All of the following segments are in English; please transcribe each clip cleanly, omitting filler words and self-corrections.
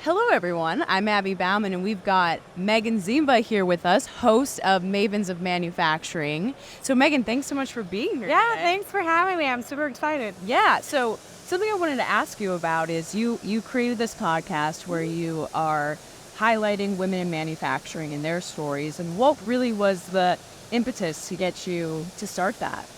Hello, everyone. I'm Abby Bauman, and we've got Meaghan Ziemba here with us, host of Mavens of Manufacturing. So, Meaghan, thanks so much for being here Yeah, today. thanks for having me. I'm super excited. Yeah, so something I wanted to ask you about is you created this podcast where you are highlighting women in manufacturing and their stories, and what really was the impetus to get you to start that?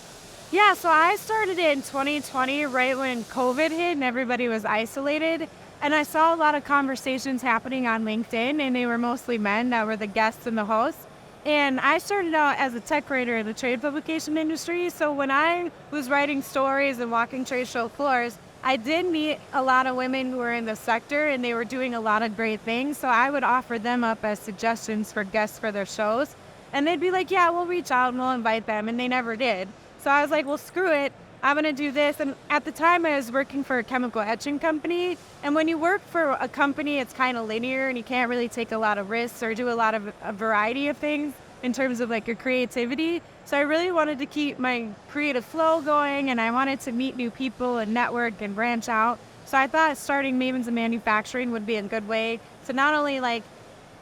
Yeah, so I started it in 2020, right when COVID hit and everybody was isolated. And I saw a lot of conversations happening on LinkedIn, and they were mostly men that were the guests and the hosts. And I started out as a tech writer in the trade publication industry. So when I was writing stories and walking trade show floors, I did meet a lot of women who were in the sector and they were doing a lot of great things. So I would offer them up as suggestions for guests for their shows. And they'd be like, yeah, we'll reach out and we'll invite them. And they never did. So I was like, well, screw it. I'm going to do this. And at the time, I was working for a chemical etching company. And when you work for a company, it's kind of linear and you can't really take a lot of risks or do a variety of things in terms of like your creativity. So I really wanted to keep my creative flow going, and I wanted to meet new people and network and branch out. So I thought starting Mavens of Manufacturing would be a good way to not only like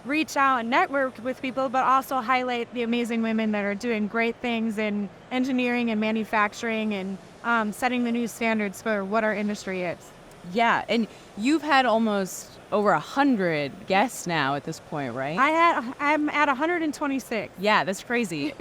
reach out and network with people, but also highlight the amazing women that are doing great things in engineering and manufacturing and setting the new standards for what our industry is. Yeah, and you've had almost over 100 guests now at this point, right? I'm at 126. Yeah, that's crazy.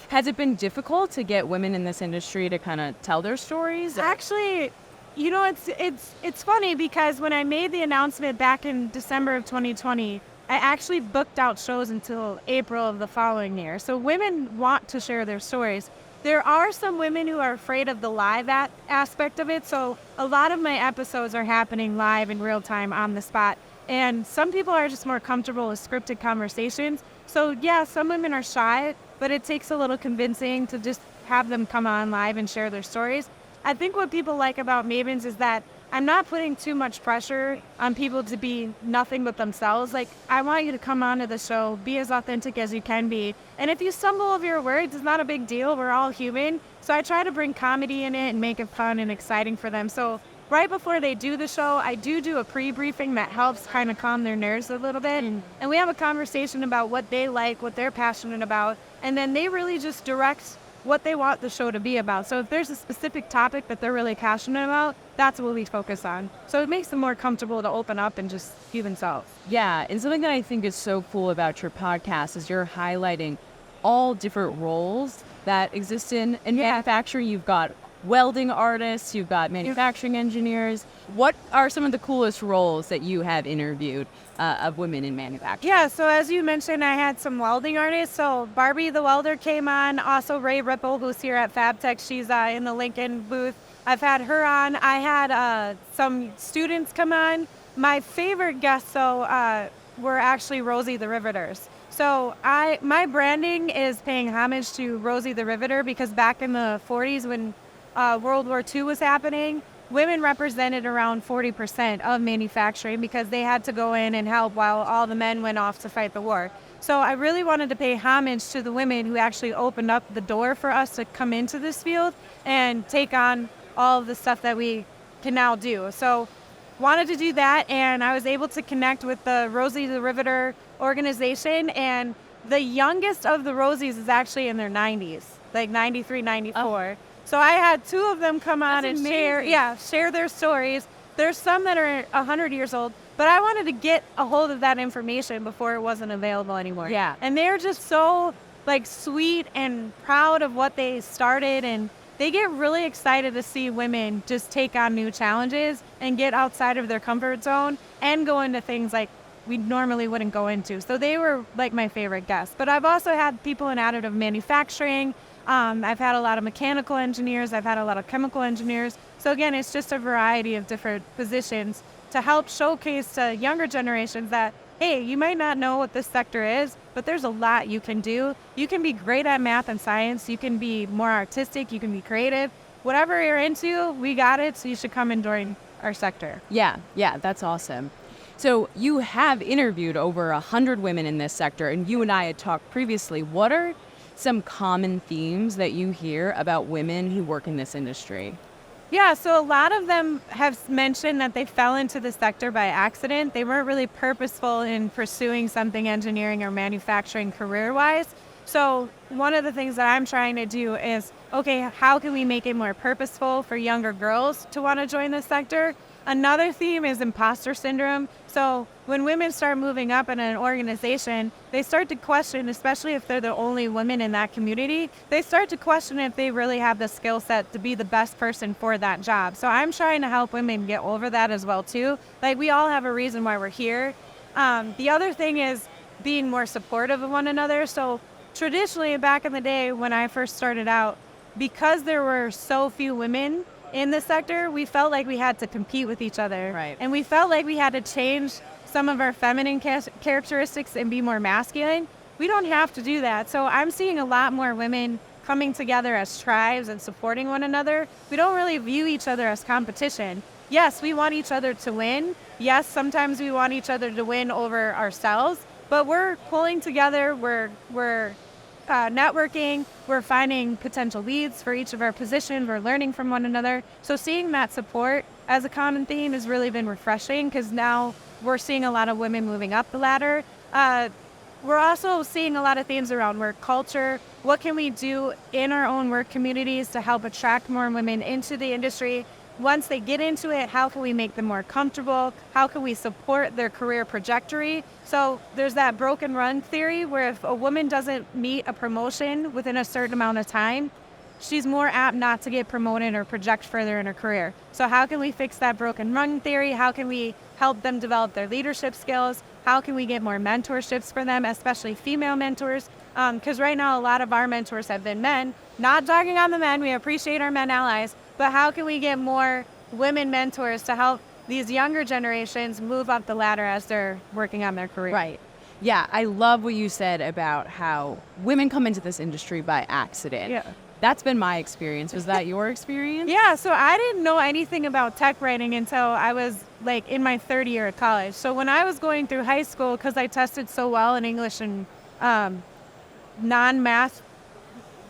Has it been difficult to get women in this industry to kind of tell their stories? Actually, you know, it's funny because when I made the announcement back in December of 2020, I actually booked out shows until April of the following year. So women want to share their stories. There are some women who are afraid of the live aspect of it. So a lot of my episodes are happening live in real time on the spot. And some people are just more comfortable with scripted conversations. So yeah, some women are shy, but it takes a little convincing to just have them come on live and share their stories. I think what people like about Mavens is that I'm not putting too much pressure on people to be nothing but themselves. Like, I want you to come onto the show, be as authentic as you can be. And if you stumble over your words, it's not a big deal. We're all human. So I try to bring comedy in it and make it fun and exciting for them. So right before they do the show, I do a pre-briefing that helps kind of calm their nerves a little bit. And we have a conversation about what they like, what they're passionate about. And then they really just direct what they want the show to be about. So if there's a specific topic that they're really passionate about, that's what we focus on. So it makes them more comfortable to open up and just be themselves. Yeah, and something that I think is so cool about your podcast is you're highlighting all different roles that exist in manufacturing. You've got welding artists, you've got manufacturing engineers. What are some of the coolest roles that you have interviewed of women in manufacturing? Yeah, so as you mentioned, I had some welding artists. So Barbie the welder came on. Also Ray Ripple, who's here at FabTech. She's in the Lincoln booth. I've had her on. I had some students come on. My favorite guests, though, were actually Rosie the Riveters. So my branding is paying homage to Rosie the Riveter because back in the 40s when World War II was happening, women represented around 40% of manufacturing because they had to go in and help while all the men went off to fight the war. So I really wanted to pay homage to the women who actually opened up the door for us to come into this field and take on all of the stuff that we can now do. So wanted to do that, and I was able to connect with the Rosie the Riveter organization, and the youngest of the Rosies is actually in their 90s, like 93, 94. Oh. So I had two of them come on and share their stories. There's some that are 100 years old, but I wanted to get a hold of that information before it wasn't available anymore. Yeah. And they're just so like sweet and proud of what they started, and they get really excited to see women just take on new challenges and get outside of their comfort zone and go into things like we normally wouldn't go into. So they were like my favorite guests. But I've also had people in additive manufacturing. I've had a lot of mechanical engineers. I've had a lot of chemical engineers. So again, it's just a variety of different positions to help showcase to younger generations that, hey, you might not know what this sector is, but there's a lot you can do. You can be great at math and science. You can be more artistic. You can be creative. Whatever you're into, we got it. So you should come and join our sector. Yeah, that's awesome. So you have interviewed over 100 women in this sector, and you and I had talked previously. What are some common themes that you hear about women who work in this industry? Yeah, so a lot of them have mentioned that they fell into the sector by accident. They weren't really purposeful in pursuing something engineering or manufacturing career-wise. So one of the things that I'm trying to do is, okay, how can we make it more purposeful for younger girls to want to join this sector? Another theme is imposter syndrome. So when women start moving up in an organization, they start to question, especially if they're the only women in that community, they start to question if they really have the skill set to be the best person for that job. So I'm trying to help women get over that as well too. Like, we all have a reason why we're here. The other thing is being more supportive of one another. So traditionally, back in the day when I first started out, because there were so few women in the sector, we felt like we had to compete with each other. Right. And we felt like we had to change some of our feminine characteristics and be more masculine. We don't have to do that. So I'm seeing a lot more women coming together as tribes and supporting one another. We don't really view each other as competition. Yes, we want each other to win. Yes, sometimes we want each other to win over ourselves, but we're pulling together. We're networking, we're finding potential leads for each of our positions, we're learning from one another. So seeing that support as a common theme has really been refreshing, because now we're seeing a lot of women moving up the ladder. We're also seeing a lot of themes around work culture. What can we do in our own work communities to help attract more women into the industry? Once they get into it, how can we make them more comfortable? How can we support their career trajectory? So there's that broken run theory where if a woman doesn't meet a promotion within a certain amount of time, she's more apt not to get promoted or project further in her career. So how can we fix that broken run theory? How can we help them develop their leadership skills? How can we get more mentorships for them, especially female mentors? Because right now a lot of our mentors have been men. Not dogging on the men, we appreciate our men allies, but how can we get more women mentors to help these younger generations move up the ladder as they're working on their career? Right. Yeah, I love what you said about how women come into this industry by accident. Yeah. That's been my experience. Was that your experience? Yeah, so I didn't know anything about tech writing until I was like in my third year of college. So when I was going through high school, because I tested so well in English and non-math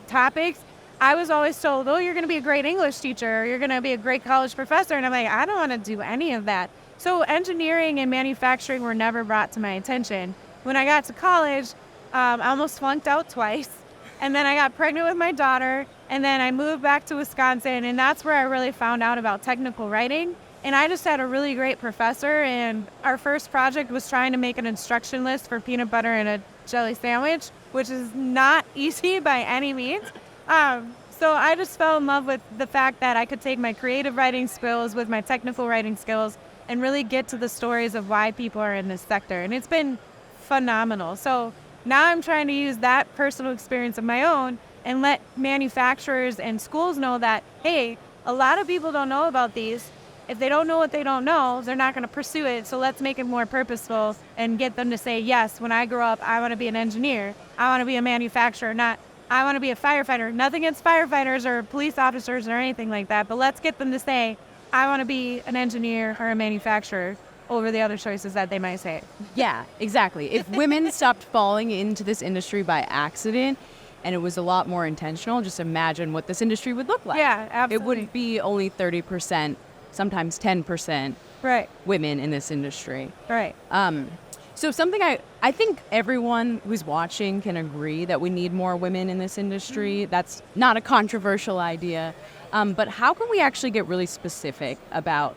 topics, I was always told, oh, you're going to be a great English teacher, or you're going to be a great college professor. And I'm like, I don't want to do any of that. So engineering and manufacturing were never brought to my attention. When I got to college, I almost flunked out twice. And then I got pregnant with my daughter. And then I moved back to Wisconsin. And that's where I really found out about technical writing. And I just had a really great professor. And our first project was trying to make an instruction list for peanut butter and a jelly sandwich, which is not easy by any means. So I just fell in love with the fact that I could take my creative writing skills with my technical writing skills and really get to the stories of why people are in this sector. And it's been phenomenal. So now I'm trying to use that personal experience of my own and let manufacturers and schools know that, hey, a lot of people don't know about these. If they don't know what they don't know, they're not going to pursue it. So let's make it more purposeful and get them to say, yes, when I grow up, I want to be an engineer. I want to be a manufacturer, not I want to be a firefighter. Nothing against firefighters or police officers or anything like that, but let's get them to say, I want to be an engineer or a manufacturer over the other choices that they might say. Yeah, exactly. If women stopped falling into this industry by accident and it was a lot more intentional, just imagine what this industry would look like. Yeah, absolutely. It would be only 30%, sometimes 10% Right. women in this industry. Right. So something I think everyone who's watching can agree that we need more women in this industry. That's not a controversial idea. But how can we actually get really specific about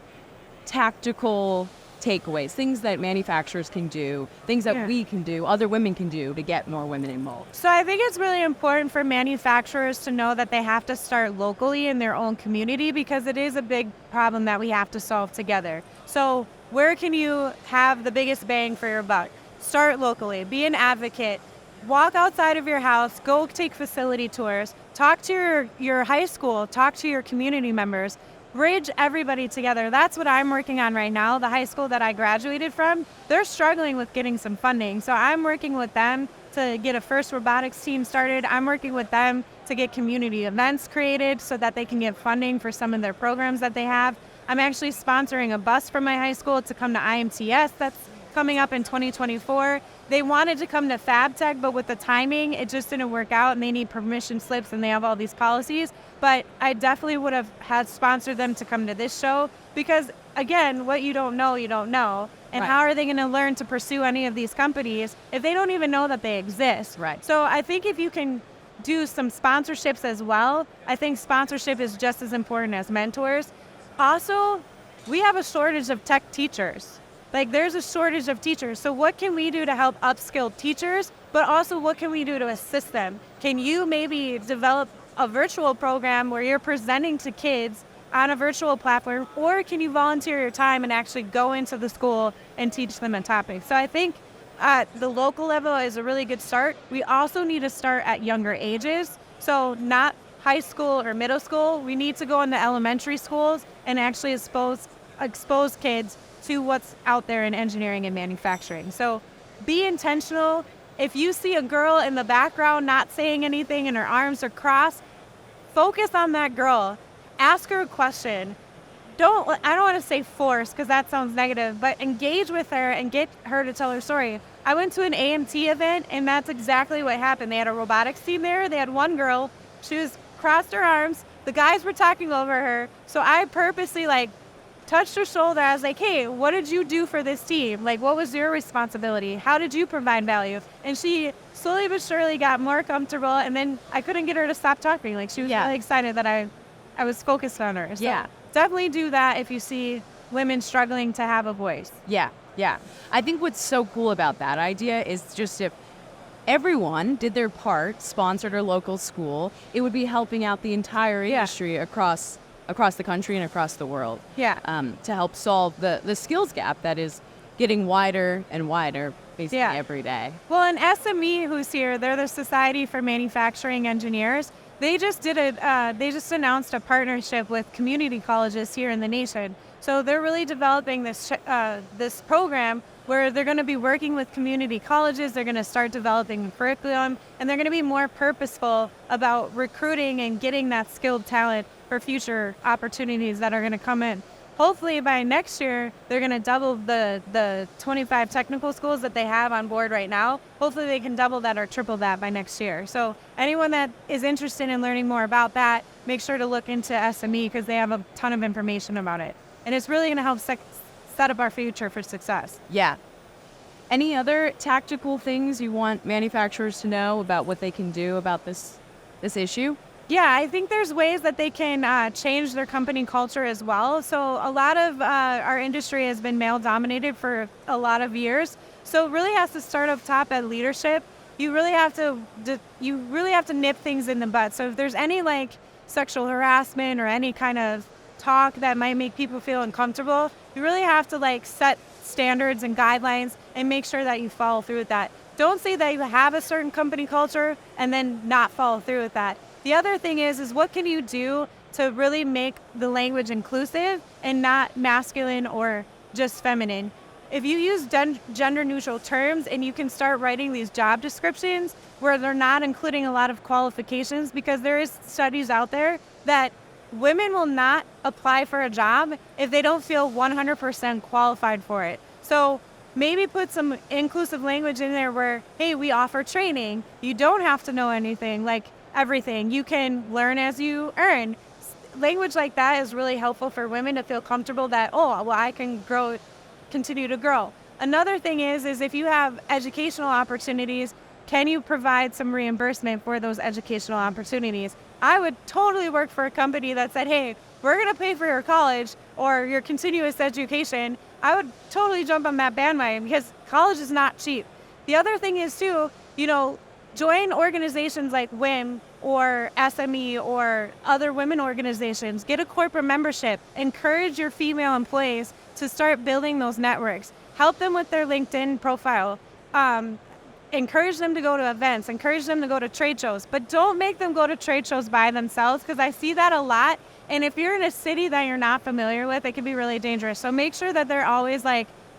tactical takeaways, things that manufacturers can do, things that we can do, other women can do to get more women involved? So I think it's really important for manufacturers to know that they have to start locally in their own community, because it is a big problem that we have to solve together. So where can you have the biggest bang for your buck? Start locally, be an advocate, walk outside of your house, go take facility tours, talk to your high school, talk to your community members, bridge everybody together. That's what I'm working on right now. The high school that I graduated from, they're struggling with getting some funding. So I'm working with them to get a first robotics team started. I'm working with them to get community events created so that they can get funding for some of their programs that they have. I'm actually sponsoring a bus from my high school to come to IMTS that's coming up in 2024. They wanted to come to FabTech, but with the timing, it just didn't work out, and they need permission slips, and they have all these policies. But I definitely would have had sponsored them to come to this show because, again, what you don't know, you don't know. And Right. how are they going to learn to pursue any of these companies if they don't even know that they exist? Right. So I think if you can do some sponsorships as well, I think sponsorship is just as important as mentors. Also, we have a shortage of tech teachers. Like, there's a shortage of teachers. So what can we do to help upskill teachers? But also, what can we do to assist them? Can you maybe develop a virtual program where you're presenting to kids on a virtual platform, or can you volunteer your time and actually go into the school and teach them a topic? So I think at the local level is a really good start. We also need to start at younger ages. So not high school or middle school. We need to go into elementary schools and actually expose kids to what's out there in engineering and manufacturing. So be intentional. If you see a girl in the background not saying anything and her arms are crossed, focus on that girl. Ask her a question. I don't want to say force because that sounds negative, but engage with her and get her to tell her story. I went to an AMT event and that's exactly what happened. They had a robotics team there. They had one girl. She was crossed her arms. The guys were talking over her. So I purposely touched her shoulder. I was like, hey, what did you do for this team? Like, what was your responsibility? How did you provide value? And she slowly but surely got more comfortable. And then I couldn't get her to stop talking. Like, she was really excited that I was focused on her. So definitely do that if you see women struggling to have a voice. Yeah. I think what's so cool about that idea is just if everyone did their part, sponsored a local school, it would be helping out the entire industry across the country and across the world. To help solve the skills gap that is getting wider and wider basically every day. Well, an SME who's here, they're the Society for Manufacturing Engineers. They just announced a partnership with community colleges here in the nation. So they're really developing this program where they're going to be working with community colleges. They're going to start developing a curriculum, and they're going to be more purposeful about recruiting and getting that skilled talent for future opportunities that are going to come in. Hopefully by next year, they're going to double the 25 technical schools that they have on board right now. Hopefully they can double that or triple that by next year. So anyone that is interested in learning more about that, make sure to look into SME because they have a ton of information about it. And it's really going to help set up our future for success. Yeah. Any other tactical things you want manufacturers to know about what they can do about this issue? Yeah, I think there's ways that they can change their company culture as well. So a lot of our industry has been male dominated for a lot of years. So it really has to start up top at leadership. You really have to nip things in the bud. So if there's any sexual harassment or any kind of talk that might make people feel uncomfortable, you really have to set standards and guidelines and make sure that you follow through with that. Don't say that you have a certain company culture and then not follow through with that. The other thing is what can you do to really make the language inclusive and not masculine or just feminine? If you use gender neutral terms and you can start writing these job descriptions where they're not including a lot of qualifications, because there is studies out there that women will not apply for a job if they don't feel 100% qualified for it. So maybe put some inclusive language in there where, hey, we offer training. You don't have to know anything, everything. You can learn as you earn. Language like that is really helpful for women to feel comfortable that, I can continue to grow. Another thing is if you have educational opportunities, can you provide some reimbursement for those educational opportunities? I would totally work for a company that said, hey, we're going to pay for your college or your continuous education. I would totally jump on that bandwagon because college is not cheap. The other thing is too, join organizations like WIM or SME or other women organizations. Get a corporate membership. Encourage your female employees to start building those networks. Help them with their LinkedIn profile. Encourage them to go to events. Encourage them to go to trade shows. But don't make them go to trade shows by themselves because I see that a lot. And if you're in a city that you're not familiar with, it can be really dangerous. So make sure that they're always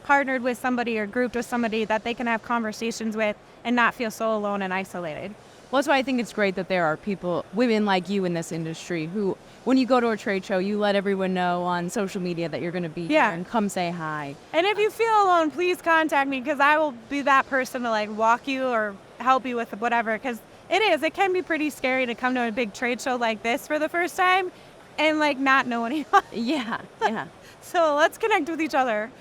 partnered with somebody or grouped with somebody that they can have conversations with and not feel so alone and isolated. Well, that's why I think it's great that there are women like you in this industry who when you go to a trade show, you let everyone know on social media that you're going to be here and come say hi. And if you feel alone, please contact me because I will be that person to like walk you or help you with whatever. Because it can be pretty scary to come to a big trade show like this for the first time and like not know anyone. Yeah. So let's connect with each other.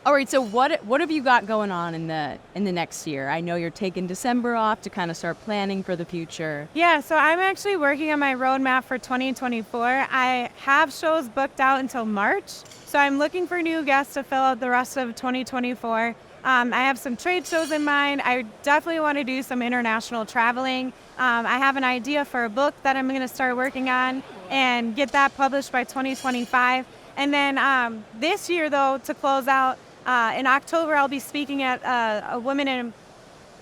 All right, so what have you got going on in the next year? I know you're taking December off to kind of start planning for the future. Yeah, so I'm actually working on my roadmap for 2024. I have shows booked out until March, so I'm looking for new guests to fill out the rest of 2024. I have some trade shows in mind. I definitely want to do some international traveling. I have an idea for a book that I'm going to start working on and get that published by 2025. And then this year, though, to close out, in October, I'll be speaking at a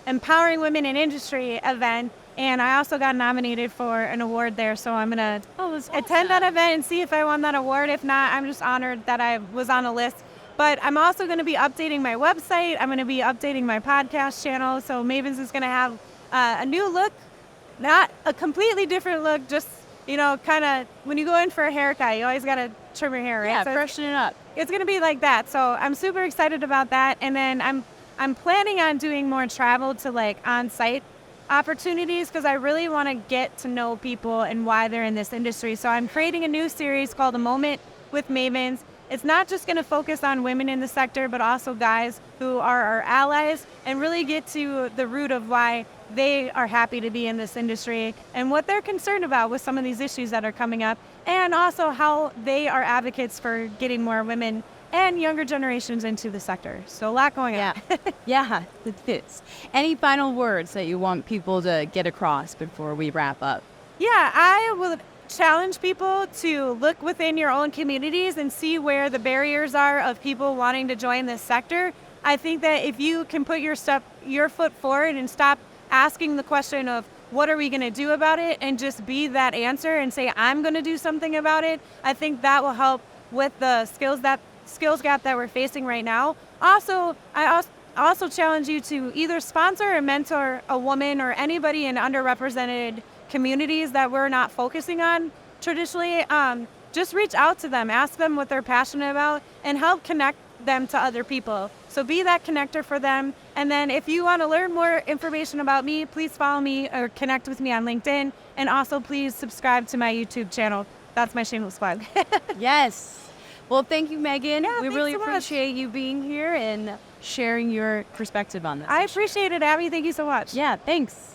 Empowering Women in Industry event, and I also got nominated for an award there, so I'm going to attend that event and see if I won that award. If not, I'm just honored that I was on a list. But I'm also going to be updating my website. I'm going to be updating my podcast channel, so Mavens is going to have a new look, not a completely different look, just, kind of when you go in for a haircut, you always got to trim your hair, right? Yeah, so freshen it up. It's going to be like that. So I'm super excited about that. And then I'm planning on doing more travel to like on-site opportunities because I really want to get to know people and why they're in this industry. So I'm creating a new series called A Moment with Mavens. It's not just going to focus on women in the sector, but also guys who are our allies and really get to the root of why they are happy to be in this industry and what they're concerned about with some of these issues that are coming up, and also how they are advocates for getting more women and younger generations into the sector. So a lot going on. Yeah, it is. Any final words that you want people to get across before we wrap up? Yeah, I will challenge people to look within your own communities and see where the barriers are of people wanting to join this sector. I think that if you can put your foot forward and stop asking the question of what are we going to do about it and just be that answer and say I'm going to do something about it, I think that will help with the skills gap that we're facing right now. Also, I also challenge you to either sponsor or mentor a woman or anybody in underrepresented communities that we're not focusing on traditionally. Just reach out to them, ask them what they're passionate about, and help connect them to other people. So be that connector for them. And then if you want to learn more information about me, please follow me or connect with me on LinkedIn. And also please subscribe to my YouTube channel. That's my shameless plug. Yes. Well, thank you, Meaghan. Yeah, we thanks really so much. appreciate you being here and sharing your perspective on this. I appreciate it, Abby. Thank you so much. Yeah, thanks.